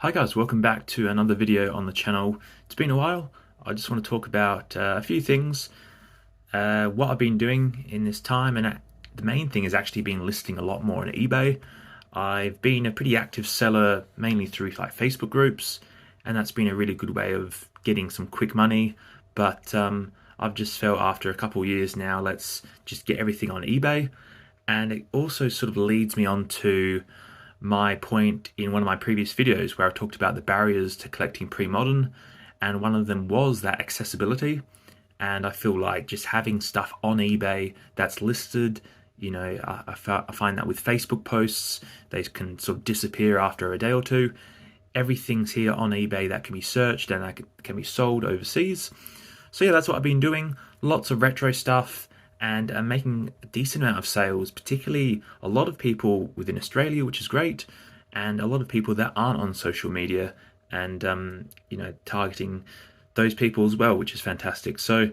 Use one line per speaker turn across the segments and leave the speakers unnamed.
Hi guys, welcome back to another video on the channel. It's been a while. I just want to talk about a few things, what I've been doing in this time, and the main thing is actually been listing a lot more on eBay. I've been a pretty active seller, mainly through like Facebook groups, and that's been a really good way of getting some quick money. But I've just felt after a couple of years now, let's just get everything on eBay. And it also sort of leads me on to my point in one of my previous videos where I talked about the barriers to collecting pre-modern, and one of them was that accessibility. And I feel like just having stuff on eBay that's listed, I find that with Facebook posts, they can sort of disappear after a day or two. Everything's here on eBay that can be searched and that can be sold overseas. So yeah, that's what I've been doing. Lots of retro stuff, and making a decent amount of sales, particularly a lot of people within Australia, which is great, and a lot of people that aren't on social media, and targeting those people as well, which is fantastic. So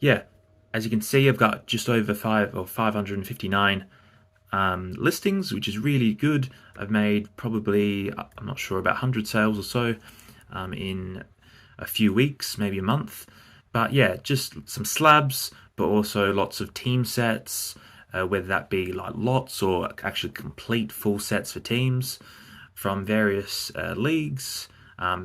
yeah, as you can see, I've got just over 559 listings, which is really good. I've made probably, I'm not sure, about 100 sales or so in a few weeks, maybe a month. But yeah, just some slabs, but also lots of team sets, whether that be like lots or actually complete full sets for teams from various leagues,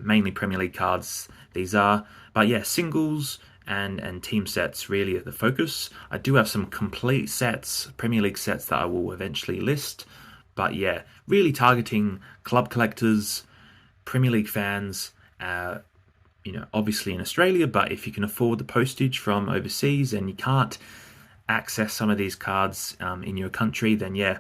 mainly Premier League cards these are. But yeah, singles and team sets really are the focus. I do have some complete sets, Premier League sets, that I will eventually list. But yeah, really targeting club collectors, Premier League fans, obviously in Australia, but if you can afford the postage from overseas and you can't access some of these cards in your country, then yeah,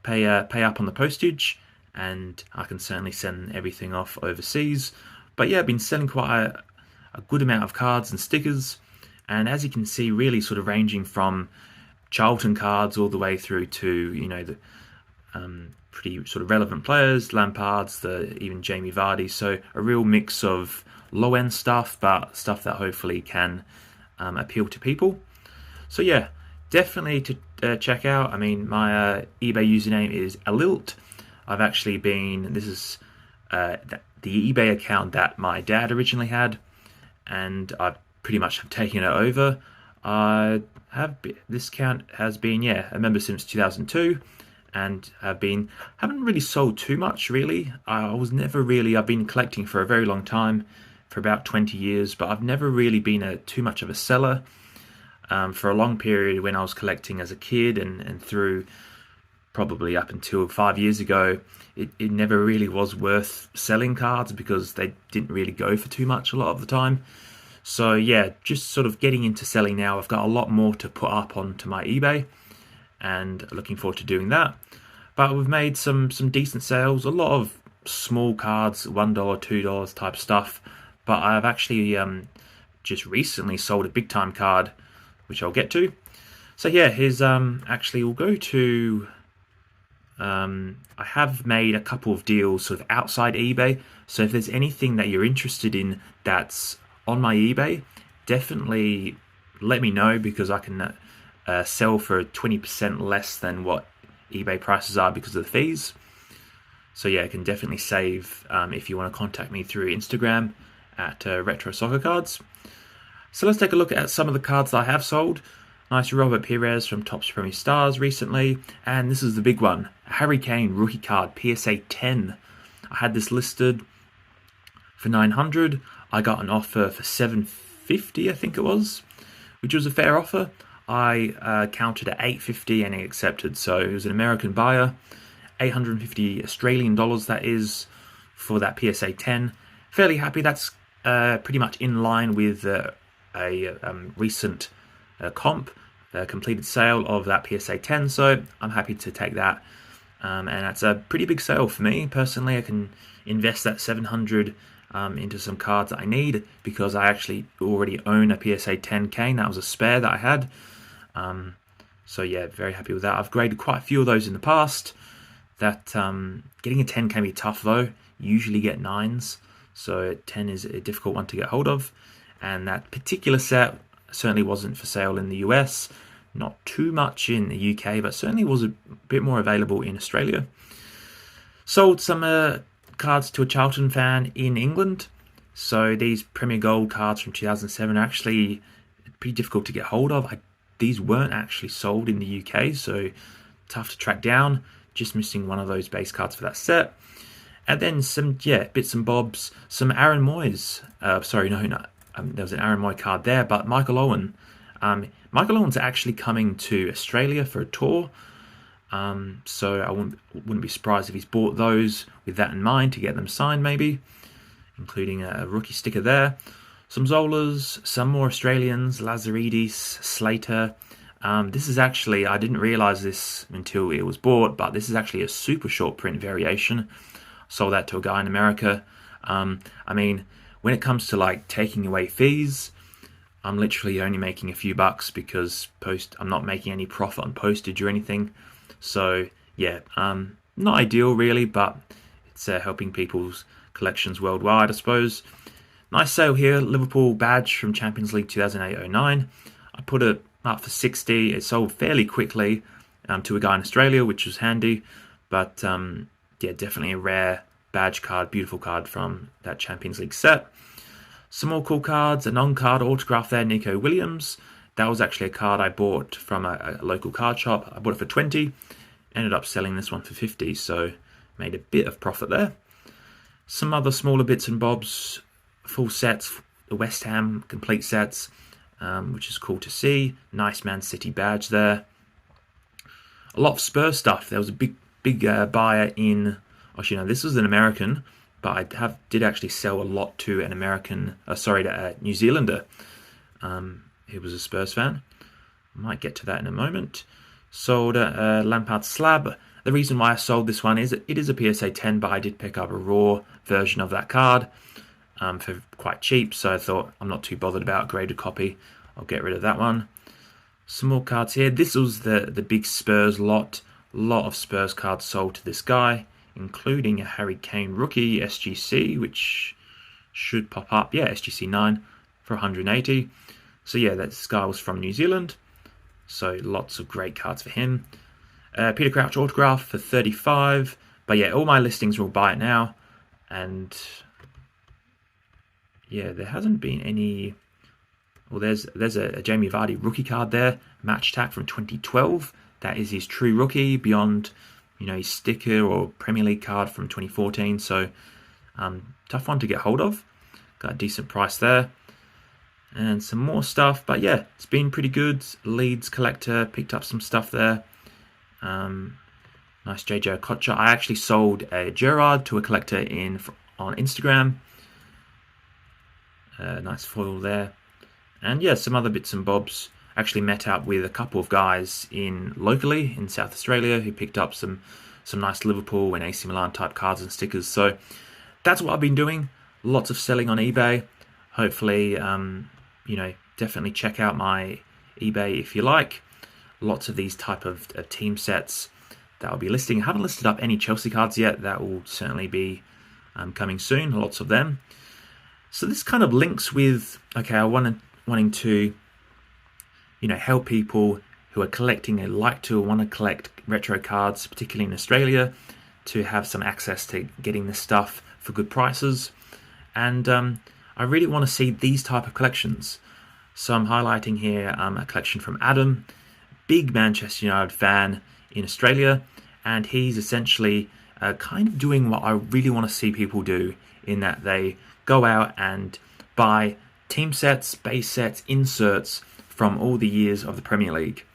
pay up on the postage, and I can certainly send everything off overseas. But yeah, I've been selling quite a good amount of cards and stickers, and as you can see, really sort of ranging from Charlton cards all the way through to the pretty sort of relevant players, Lampard's, even Jamie Vardy. So a real mix of low-end stuff, but stuff that hopefully can appeal to people. So yeah, definitely to check out. I mean, my eBay username is Alilt. I've actually been, this is the eBay account that my dad originally had, and I pretty much have taken it over. This account has been, a member since 2002, and haven't really sold too much really. I've been collecting for a very long time, for about 20 years, but I've never really been too much of a seller. For a long period when I was collecting as a kid and through probably up until 5 years ago, it never really was worth selling cards because they didn't really go for too much a lot of the time. So yeah, just sort of getting into selling now. I've got a lot more to put up onto my eBay, and looking forward to doing that. But we've made some decent sales, a lot of small cards, $1, $2 type stuff. But I've actually just recently sold a big time card, which I'll get to. So yeah, here's actually we'll go to. I have made a couple of deals sort of outside eBay. So if there's anything that you're interested in that's on my eBay, definitely let me know, because I can sell for 20% less than what eBay prices are because of the fees. So yeah, I can definitely save if you want to contact me through Instagram at Retro Soccer Cards. So let's take a look at some of the cards that I have sold. Nice Robert Pires from Topps Premier Stars recently, and this is the big one, Harry Kane rookie card PSA 10. I had this listed for 900. I got an offer for 750, I think it was, which was a fair offer. I countered at 850 and he accepted. So it was an American buyer, 850 Australian dollars that is, for that PSA 10. Fairly happy. That's pretty much in line with a recent completed sale of that PSA 10. So I'm happy to take that, and that's a pretty big sale for me personally. I can invest that 700 into some cards that I need, because I actually already own a PSA 10 Kane. That was a spare that I had. So yeah, very happy with that. I've graded quite a few of those in the past. That getting a 10 can be tough though. You usually get 9s, so 10 is a difficult one to get hold of. And that particular set certainly wasn't for sale in the US, not too much in the UK, but certainly was a bit more available in Australia. Sold some cards to a Charlton fan in England. So these Premier Gold cards from 2007 are actually pretty difficult to get hold of. These weren't actually sold in the UK, so tough to track down. Just missing one of those base cards for that set. And then some, bits and bobs. Some Aaron Moyes. There was an Aaron Moy card there, but Michael Owen. Michael Owen's actually coming to Australia for a tour. So I wouldn't be surprised if he's bought those with that in mind to get them signed, maybe, including a rookie sticker there. Some Zolas, some more Australians, Lazaridis, Slater. This is actually, I didn't realise this until it was bought, but this is actually a super short print variation. Sold that to a guy in America. I mean, when it comes to like taking away fees, I'm literally only making a few bucks because I'm not making any profit on postage or anything. So yeah, not ideal really, but it's helping people's collections worldwide, I suppose. Nice sale here, Liverpool badge from Champions League 2008-09. I put it up for 60. It sold fairly quickly to a guy in Australia, which was handy. But definitely a rare badge card, beautiful card from that Champions League set. Some more cool cards, a non-card autograph there, Nico Williams. That was actually a card I bought from a local card shop. I bought it for 20, ended up selling this one for 50, so made a bit of profit there. Some other smaller bits and bobs, full sets, the West Ham complete sets, which is cool to see. Nice Man City badge there. A lot of Spurs stuff. There was a big buyer in, actually no, this was an American, but I did actually sell a lot to an American, a New Zealander. He was a Spurs fan. Might get to that in a moment. Sold a Lampard slab. The reason why I sold this one is it is a PSA 10, but I did pick up a raw version of that card for quite cheap, so I thought I'm not too bothered about a graded copy. I'll get rid of that one. Some more cards here. This was the big Spurs lot. A lot of Spurs cards sold to this guy, including a Harry Kane rookie SGC, which should pop up. Yeah, SGC 9 for 180. So yeah, this guy was from New Zealand. So lots of great cards for him. Peter Crouch autograph for 35. But yeah, all my listings will buy it now. And yeah, there hasn't been any. Well, there's a Jamie Vardy rookie card there, match tack from 2012. That is his true rookie beyond, his sticker or Premier League card from 2014. So tough one to get hold of. Got a decent price there. And some more stuff, but yeah, it's been pretty good. Leeds collector, picked up some stuff there. Nice JJ Okocha. I actually sold a Gerrard to a collector on Instagram. Nice foil there. And yeah, some other bits and bobs. Actually met up with a couple of guys locally in South Australia who picked up some nice Liverpool and AC Milan type cards and stickers. So that's what I've been doing. Lots of selling on eBay. Hopefully, definitely check out my eBay if you like. Lots of these type of team sets that I'll be listing. I haven't listed up any Chelsea cards yet. That will certainly be coming soon. Lots of them. So this kind of links with, wanting to, help people who are collecting and want to collect retro cards, particularly in Australia, to have some access to getting this stuff for good prices. And I really want to see these type of collections. So I'm highlighting here a collection from Adam, big Manchester United fan in Australia, and he's essentially kind of doing what I really want to see people do, in that they go out and buy team sets, base sets, inserts from all the years of the Premier League.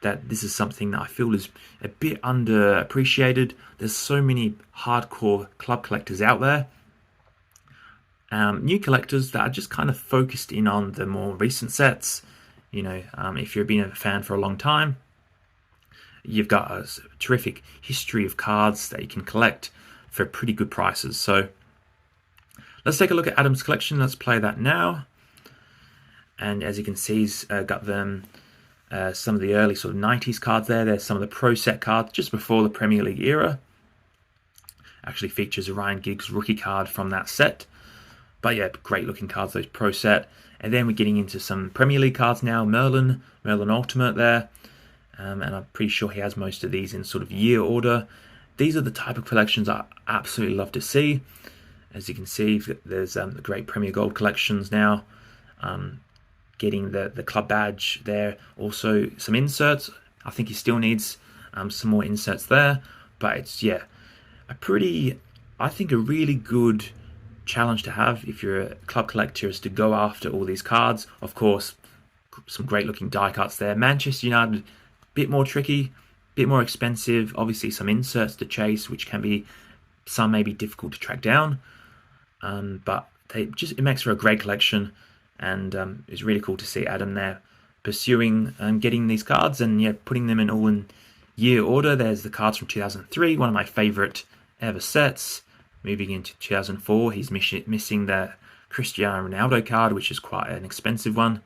That this is something that I feel is a bit underappreciated. There's so many hardcore club collectors out there. New collectors that are just kind of focused in on the more recent sets. If you've been a fan for a long time, you've got a terrific history of cards that you can collect for pretty good prices. So let's take a look at Adam's collection. Let's play that now. And as you can see, he's got them some of the early sort of 90s cards there. There's some of the Pro Set cards just before the Premier League era. Actually features a Ryan Giggs rookie card from that set. But yeah, great looking cards, those Pro Set. And then we're getting into some Premier League cards now. Merlin Ultimate there. And I'm pretty sure he has most of these in sort of year order. these are the type of collections I absolutely love to see. As you can see, there's the great Premier Gold collections now. Getting the club badge there. Also some inserts. I think he still needs some more inserts there. But it's, yeah, I think a really good challenge to have if you're a club collector is to go after all these cards. Of course, some great looking die cuts there. Manchester United, bit more tricky, bit more expensive. Obviously some inserts to chase, which can be, some may be difficult to track down. But it makes for a great collection, and it's really cool to see Adam there pursuing getting these cards and, yeah, putting them in all in year order. There's the cards from 2003, one of my favorite ever sets. Moving into 2004, he's missing the Cristiano Ronaldo card, which is quite an expensive one.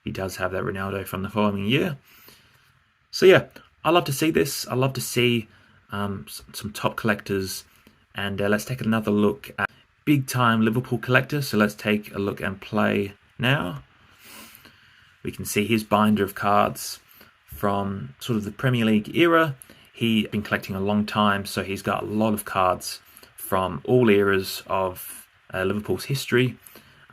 He does have that Ronaldo from the following year. So yeah, I love to see this. I love to see some top collectors. And let's take another look at big time Liverpool collector. So let's take a look and play now. We can see his binder of cards from sort of the Premier League era. He's been collecting a long time, so he's got a lot of cards from all eras of Liverpool's history.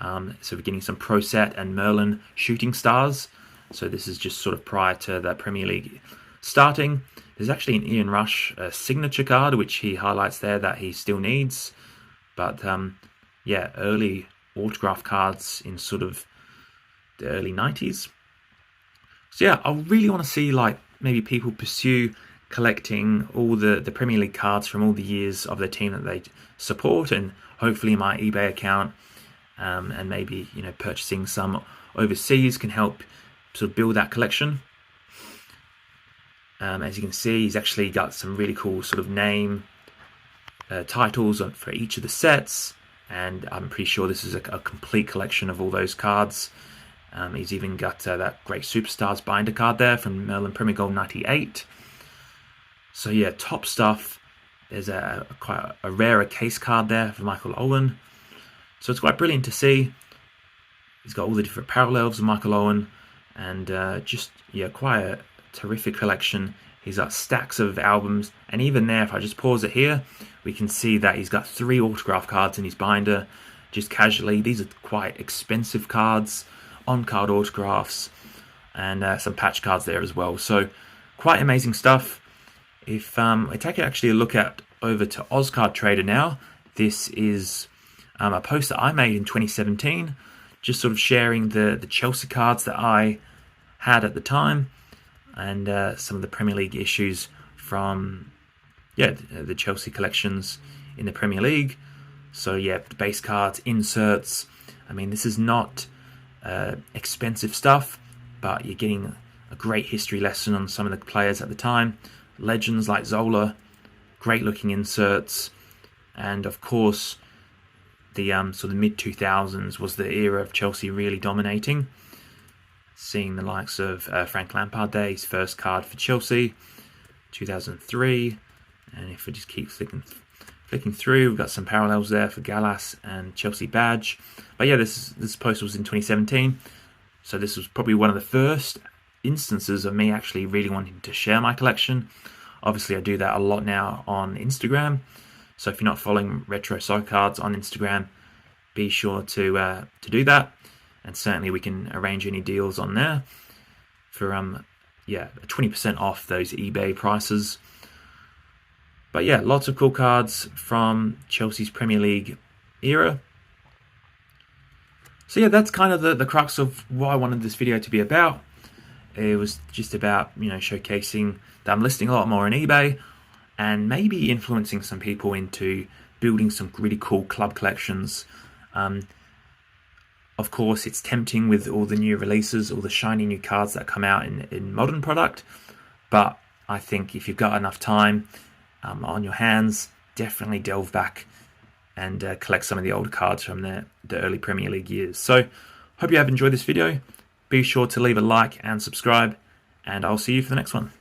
So we're getting some Pro Set and Merlin shooting stars. So this is just sort of prior to the Premier League starting. There's actually an Ian Rush signature card, which he highlights there that he still needs. But yeah, early autograph cards in sort of the early 90s. So yeah, I really want to see like maybe people pursue collecting all the Premier League cards from all the years of the team that they support, and hopefully my eBay account and maybe, you know, purchasing some overseas can help sort of build that collection. As you can see, he's actually got some really cool sort of name titles for each of the sets, and I'm pretty sure this is a complete collection of all those cards. He's even got that great Superstars binder card there from Merlin Premier Gold 98. So yeah, top stuff. There's quite a rarer case card there for Michael Owen. So it's quite brilliant to see. He's got all the different parallels of Michael Owen, and just, yeah, quite a terrific collection. He's got stacks of albums, and even there, if I just pause it here, we can see that he's got 3 autograph cards in his binder, just casually. These are quite expensive cards, on-card autographs, and some patch cards there as well. So quite amazing stuff. If I take actually a look at over to Ozcard Trader now, this is a post that I made in 2017, just sort of sharing the Chelsea cards that I had at the time, and some of the Premier League issues from, yeah, the Chelsea collections in the Premier League. So yeah, the base cards, inserts. I mean, this is not expensive stuff, but you're getting a great history lesson on some of the players at the time. Legends like Zola, great looking inserts, and of course the sort of mid-2000s was the era of Chelsea really dominating. Seeing the likes of Frank Lampard there, his first card for Chelsea, 2003, and if we just keep flicking through, we've got some parallels there for Gallas and Chelsea badge. But yeah, this post was in 2017, so this was probably one of the first instances of me actually really wanting to share my collection. Obviously I do that a lot now on Instagram, so if you're not following Retro Soccer Cards on Instagram, be sure to do that, and certainly we can arrange any deals on there for 20% off those eBay prices. But yeah, lots of cool cards from Chelsea's Premier League era. So yeah, that's kind of the crux of what I wanted this video to be about. It was just about, you know, showcasing that I'm listing a lot more on eBay, and maybe influencing some people into building some really cool club collections. Of course, it's tempting with all the new releases, all the shiny new cards that come out in modern product, but I think if you've got enough time on your hands, definitely delve back and collect some of the older cards from the early Premier League years. So, hope you have enjoyed this video. Be sure to leave a like and subscribe, and I'll see you for the next one.